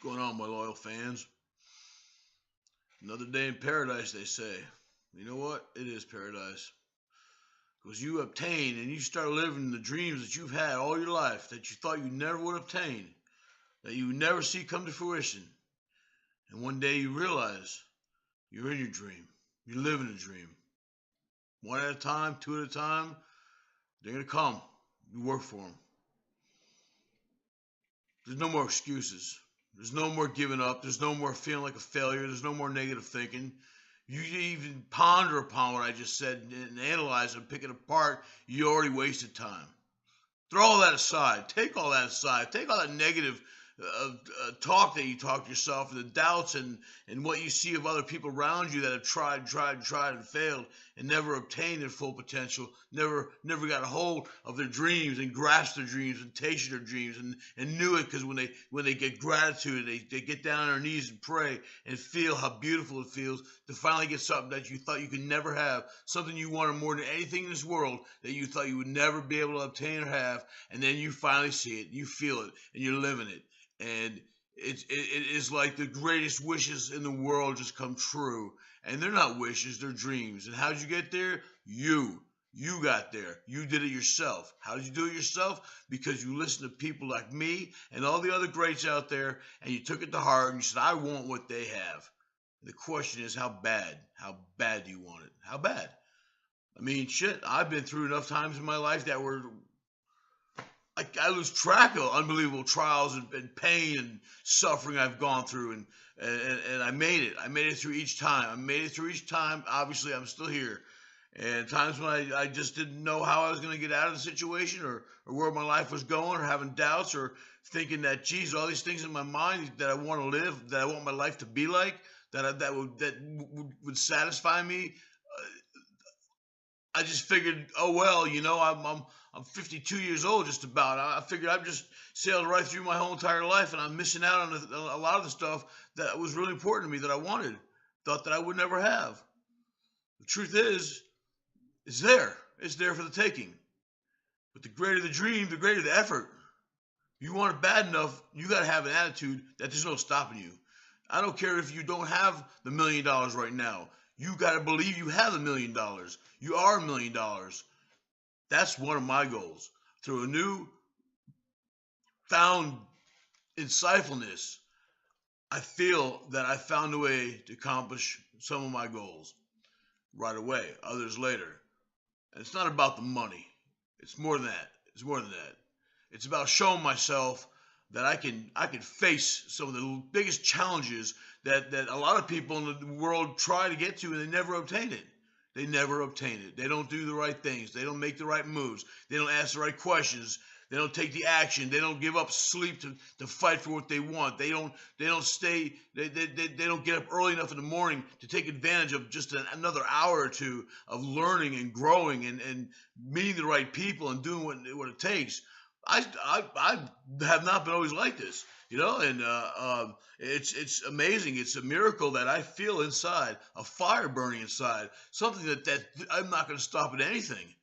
What's going on, my loyal fans? Another day in paradise, they say. You know what? It is paradise. Because you obtain and you start living the dreams that you've had all your life that you thought you never would obtain, that you would never see come to fruition. And one day you realize you're in your dream. You're living a dream. One at a time, two at a time, they're going to come. You work for them. There's no more excuses. There's no more giving up. There's no more feeling like a failure. There's no more negative thinking. You even ponder upon what I just said and analyze and pick it apart. You already wasted time. Throw all that aside. Take all that aside. Take all that negative talk that you talk to yourself, and the doubts and what you see of other people around you that have tried and failed and never obtained their full potential, never got a hold of their dreams and grasped their dreams and tasted their dreams and knew it, because when they get gratitude, they get down on their knees and pray and feel how beautiful it feels to finally get something that you thought you could never have, something you wanted more than anything in this world that you thought you would never be able to obtain or have, and then you finally see it, you feel it, and you're living it. And it is like the greatest wishes in the world just come true. And they're not wishes, they're dreams. And how did you get there? You got there. You did it yourself. How did you do it yourself? Because you listened to people like me and all the other greats out there, and you took it to heart and you said, I want what they have. The question is, how bad? How bad do you want it? How bad? I mean, shit, I've been through enough times in my life that were I lose track of unbelievable trials and pain and suffering I've gone through, and I made it. I made it through each time. I made it through each time. Obviously, I'm still here. And times when I just didn't know how I was going to get out of the situation, or where my life was going, or having doubts, or thinking that, geez, all these things in my mind that I want to live, that I want my life to be like, that would satisfy me. I just figured, oh well, I'm 52 years old, just about. I figured I've just sailed right through my whole entire life, and I'm missing out on a lot of the stuff that was really important to me, that I wanted, thought that I would never have. The truth is, it's there. It's there for the taking. But the greater the dream, the greater the effort. If you want it bad enough, you got to have an attitude that there's no stopping you. I don't care if you don't have the $1 million right now. You got to believe you have $1 million. You are $1 million. That's one of my goals. Through a new found insightfulness, I feel that I found a way to accomplish some of my goals right away, others later. And it's not about the money. It's more than that. It's more than that. It's about showing myself that I can face some of the biggest challenges that a lot of people in the world try to get to, and they never obtain it. They never obtain it. They don't do the right things. They don't make the right moves. They don't ask the right questions. They don't take the action. They don't give up sleep to fight for what they want. They don't stay. They don't get up early enough in the morning to take advantage of just another hour or two of learning and growing and meeting the right people and doing what it takes. I have not been always like this, and it's amazing. It's a miracle that I feel inside, a fire burning inside, something that I'm not going to stop at anything.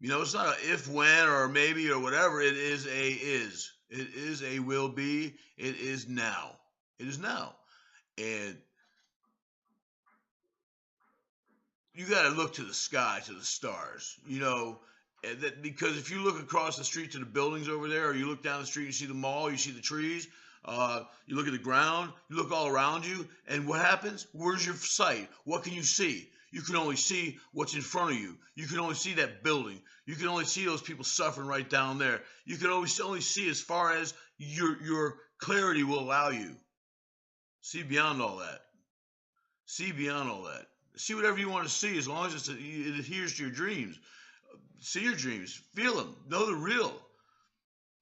It's not a if, when, or maybe, or whatever. It is a is. It is a will be. It is now. It is now. And you got to look to the sky, to the stars, and because if you look across the street to the buildings over there, or you look down the street, you see the mall, you see the trees, you look at the ground, you look all around you, and what happens? Where's your sight? What can you see? You can only see what's in front of you. You can only see that building. You can only see those people suffering right down there. You can always only see as far as your clarity will allow you. See beyond all that. See beyond all that. See whatever you want to see, as long as it adheres to your dreams. See your dreams. Feel them. Know they're real.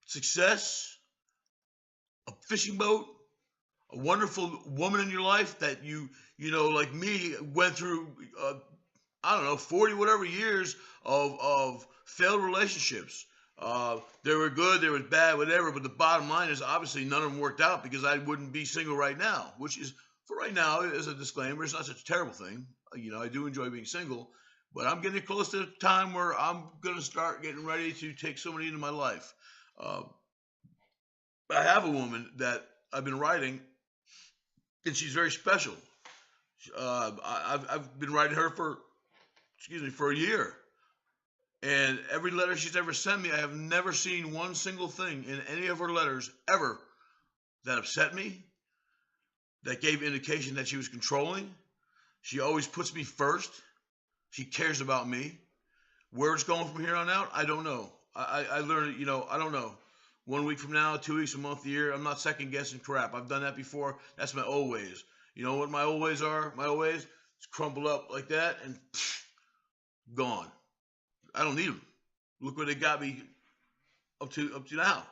Success, a fishing boat, a wonderful woman in your life that like me, went through, 40 whatever years of failed relationships. They were good, they were bad, whatever, but the bottom line is, obviously none of them worked out, because I wouldn't be single right now, which is, for right now, as a disclaimer, it's not such a terrible thing. I do enjoy being single, but I'm getting close to the time where I'm going to start getting ready to take somebody into my life. I have a woman that I've been writing and she's very special. I've been writing her for, excuse me, for a year. And every letter she's ever sent me, I have never seen one single thing in any of her letters ever that upset me, that gave indication that she was controlling. She always puts me first. She cares about me. Where it's going from here on out, I don't know. I learned, I don't know. 1 week from now, 2 weeks, a month, a year, I'm not second guessing crap. I've done that before. That's my old ways. You know what my old ways are? My old ways is crumple up like that and gone. I don't need them. Look where they got me up to now.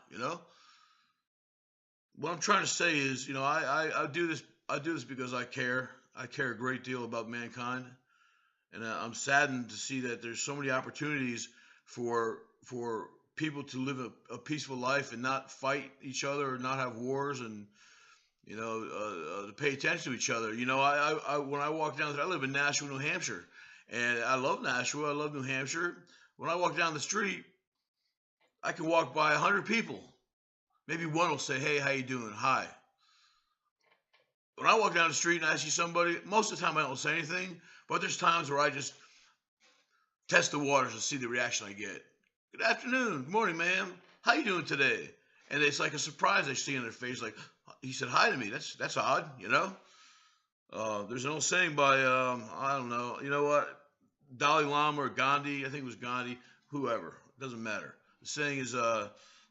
What I'm trying to say is, I do this because I care. I care a great deal about mankind, and I'm saddened to see that there's so many opportunities for people to live a peaceful life and not fight each other or not have wars and to pay attention to each other. When I walk down, I live in Nashua, New Hampshire, and I love Nashua. I love New Hampshire. When I walk down the street, I can walk by 100 people. Maybe one will say, "Hey, how you doing? Hi." When I walk down the street and I see somebody, most of the time I don't say anything, but there's times where I just test the waters to see the reaction I get. Good afternoon, good morning, ma'am. How you doing today? And it's like a surprise I see in their face, like, he said hi to me. That's odd, There's an old saying by I don't know, you know what, Dalai Lama or Gandhi, I think it was Gandhi, whoever, it doesn't matter. The saying is,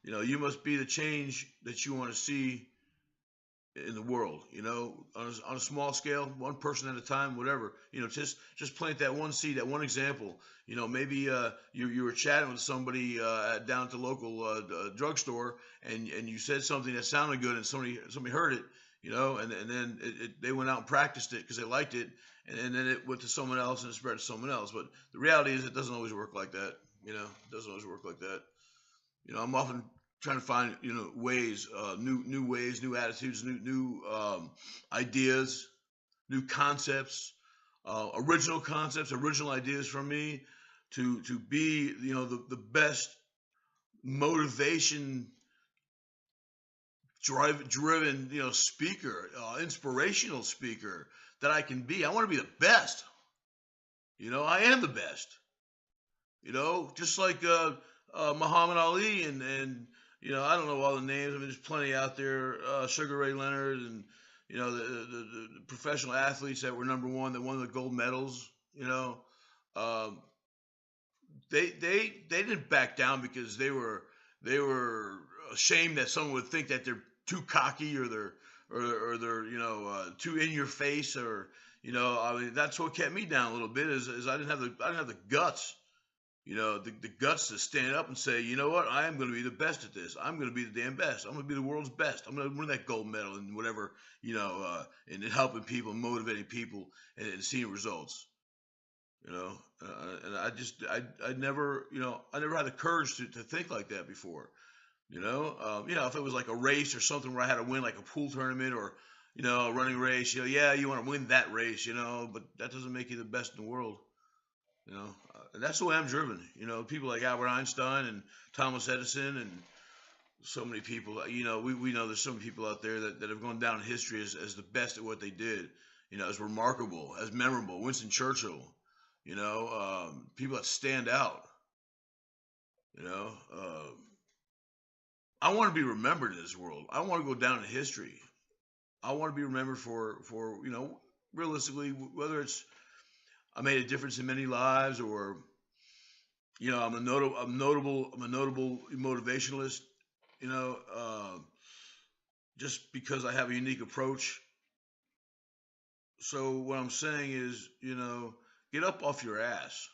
you must be the change that you want to see in the world, on a small scale, one person at a time, whatever, just plant that one seed, that one example. Maybe you were chatting with somebody down at the local drugstore, and you said something that sounded good, and somebody heard it, and then they went out and practiced it because they liked it, and then it went to someone else and it spread to someone else. But the reality is, it doesn't always work like that. It doesn't always work like that. I'm often trying to find ways, new ways, new attitudes, new ideas, new concepts, original ideas from me to be the best motivation driven speaker, inspirational speaker that I can be. I want to be the best. I am the best. Just like Muhammad Ali and I don't know all the names. I mean, there's plenty out there. Sugar Ray Leonard and the professional athletes that were number one, that won the gold medals. Um, they didn't back down because they were ashamed that someone would think that they're too cocky or they're too in your face or I mean, that's what kept me down a little bit is I didn't have the guts. The guts to stand up and say, you know what, I am going to be the best at this. I'm going to be the damn best. I'm going to be the world's best. I'm going to win that gold medal and whatever, and helping people, motivating people, and seeing results. And I never, I never had the courage to think like that before. If it was like a race or something where I had to win, like a pool tournament or, a running race, yeah, you want to win that race, but that doesn't make you the best in the world. And that's the way I'm driven. People like Albert Einstein and Thomas Edison and so many people. We know there's so many people out there that have gone down in history as the best at what they did. As remarkable, as memorable. Winston Churchill. People that stand out. I want to be remembered in this world. I want to go down in history. I want to be remembered for realistically, whether it's I made a difference in many lives, or I'm a notable motivationalist. You know, uh, just because I have a unique approach. So what I'm saying is, get up off your ass.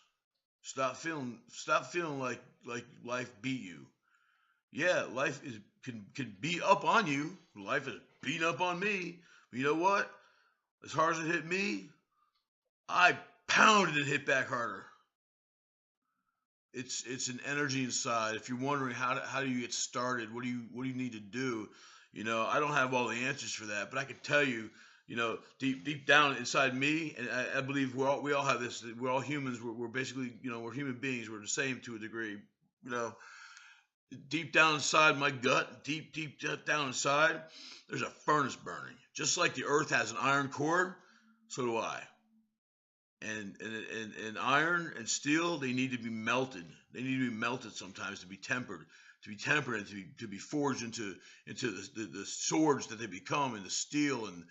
Stop feeling like life beat you. Yeah, life is can beat up on you. Life is beating up on me. But you know what? As hard as it hit me, I pounded and hit back harder. It's an energy inside. If you're wondering how do you get started, what do you need to do? I don't have all the answers for that, but I can tell you, deep down inside me, and I believe we all have this. We're all humans. We're basically we're human beings. We're the same to a degree. You know, deep down inside my gut, deep down inside, there's a furnace burning. Just like the earth has an iron core, so do I. And iron and steel, they need to be melted. They need to be melted sometimes to be tempered, and to be forged into the swords that they become, and the steel and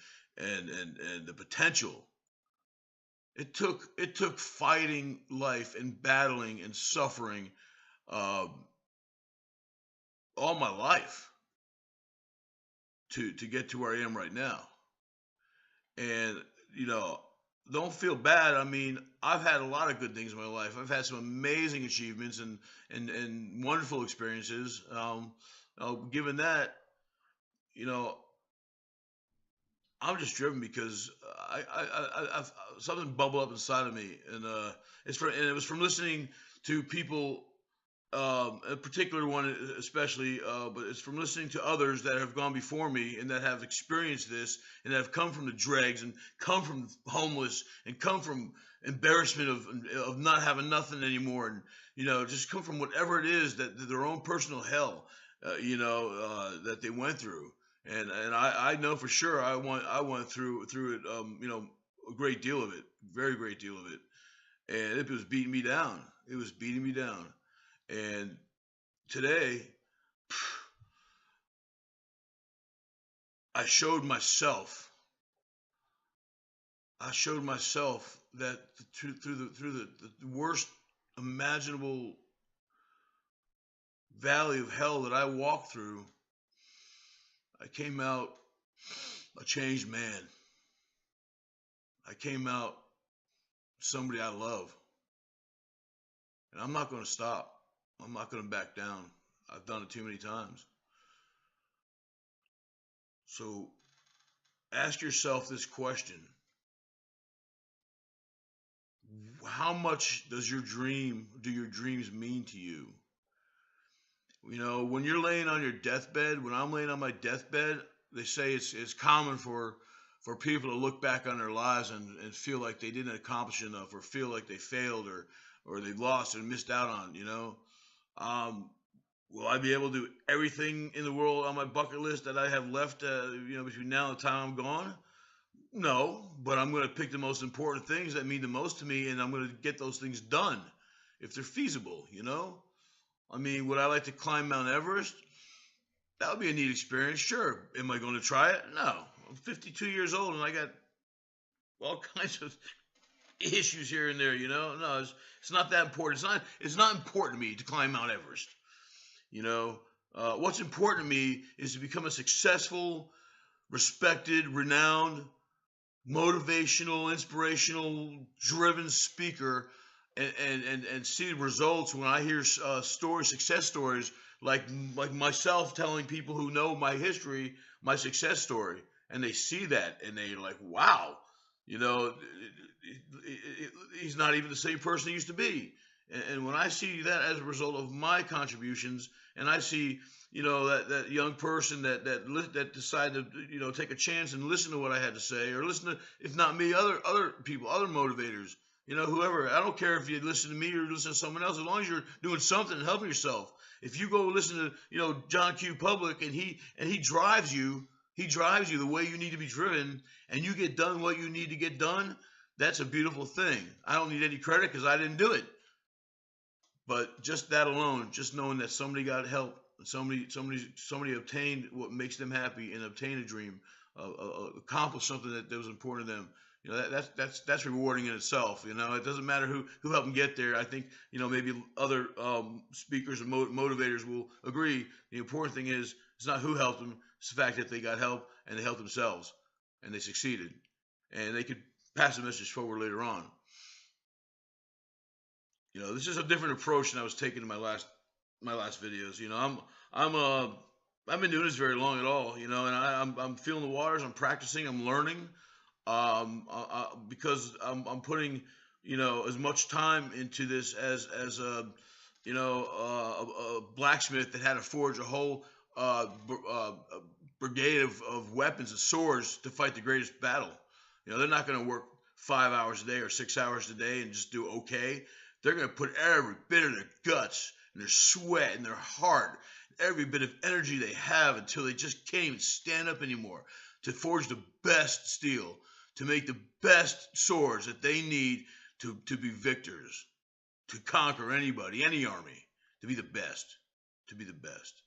the potential. It took fighting life and battling and suffering uh, all my life to get to where I am right now. And you know, don't feel bad. I mean, I've had a lot of good things in my life. I've had some amazing achievements and wonderful experiences. Given that, you know, I'm just driven because I've something bubbled up inside of me, and it was from listening to people, a particular one especially, but it's from listening to others that have gone before me and that have experienced this and that have come from the dregs and come from homeless and come from embarrassment of not having nothing anymore, and just come from whatever it is that their own personal hell, that they went through. And I know for sure I went through it, a great deal of it, very great deal of it, and it was beating me down. It was beating me down. And today, I showed myself. I showed myself that through the worst imaginable valley of hell that I walked through, I came out a changed man. I came out somebody I love, and I'm not going to stop. I'm not going to back down. I've done it too many times. So ask yourself this question: how much do your dreams mean to you? When you're laying on your deathbed, when I'm laying on my deathbed, they say it's common for people to look back on their lives and feel like they didn't accomplish enough, or feel like they failed, or they lost and missed out on. Will I be able to do everything in the world on my bucket list that I have left, between now and the time I'm gone? No, but I'm going to pick the most important things that mean the most to me, and I'm going to get those things done if they're feasible. I mean, would I like to climb Mount Everest? That would be a neat experience. Sure. Am I going to try it? No. I'm 52 years old and I got all kinds of issues here and there. No, it's not that important. It's not important to me to climb Mount Everest. What's important to me is to become a successful, respected, renowned, motivational, inspirational, driven speaker, and see the results when I hear success stories, like myself telling people who know my history, my success story, and they see that and they're like, wow, he's not even the same person he used to be. And when I see that as a result of my contributions, and I see, that young person that decided to, take a chance and listen to what I had to say, or listen to, if not me, other people, other motivators, whoever. I don't care if you listen to me or listen to someone else, as long as you're doing something and helping yourself. If you go listen to, John Q. Public, and he drives you, the way you need to be driven, and you get done what you need to get done, that's a beautiful thing. I don't need any credit because I didn't do it. But just that alone, just knowing that somebody got help, somebody obtained what makes them happy and obtained a dream, accomplished something that was important to them. That's rewarding in itself. It doesn't matter who helped them get there. I think maybe other speakers and motivators will agree. The important thing is it's not who helped them; it's the fact that they got help and they helped themselves and they succeeded, and they could pass the message forward later on. This is a different approach than I was taking in my last videos. I've been doing this very long at all. And I'm feeling the waters. I'm practicing. I'm learning. Because I'm putting as much time into this as a blacksmith that had to forge a whole brigade of weapons and swords to fight the greatest battle. They're not going to work 5 hours a day or 6 hours a day and just do okay. They're going to put every bit of their guts and their sweat and their heart, every bit of energy they have until they just can't even stand up anymore to forge the best steel, to make the best swords that they need to be victors, to conquer anybody, any army, to be the best, to be the best.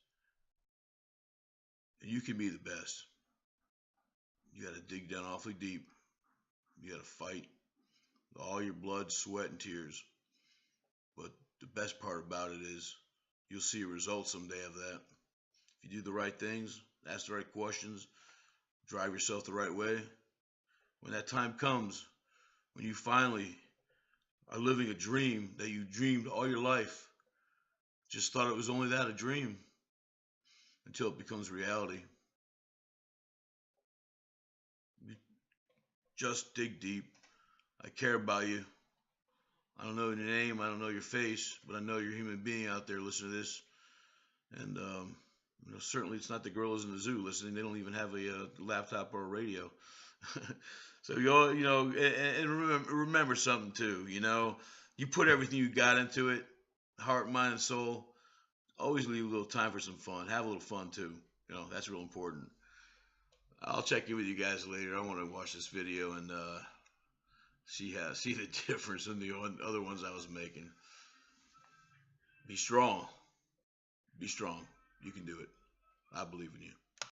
And you can be the best. You got to dig down awfully deep. You got to fight with all your blood, sweat, and tears. But the best part about it is you'll see a result someday of that. If you do the right things, ask the right questions, drive yourself the right way, when that time comes, when you finally are living a dream that you dreamed all your life, just thought it was only that, a dream, until it becomes reality. Just dig deep. I care about you. I don't know your name, I don't know your face, but I know you're a human being out there listening to this. And certainly it's not the gorillas in the zoo listening. They don't even have a laptop or a radio. So and remember something too. You put everything you got into it, heart, mind, and soul. Always leave a little time for some fun. Have a little fun too. That's real important. I'll check in with you guys later. I want to watch this video and see the difference in the other ones I was making. Be strong. Be strong. You can do it. I believe in you.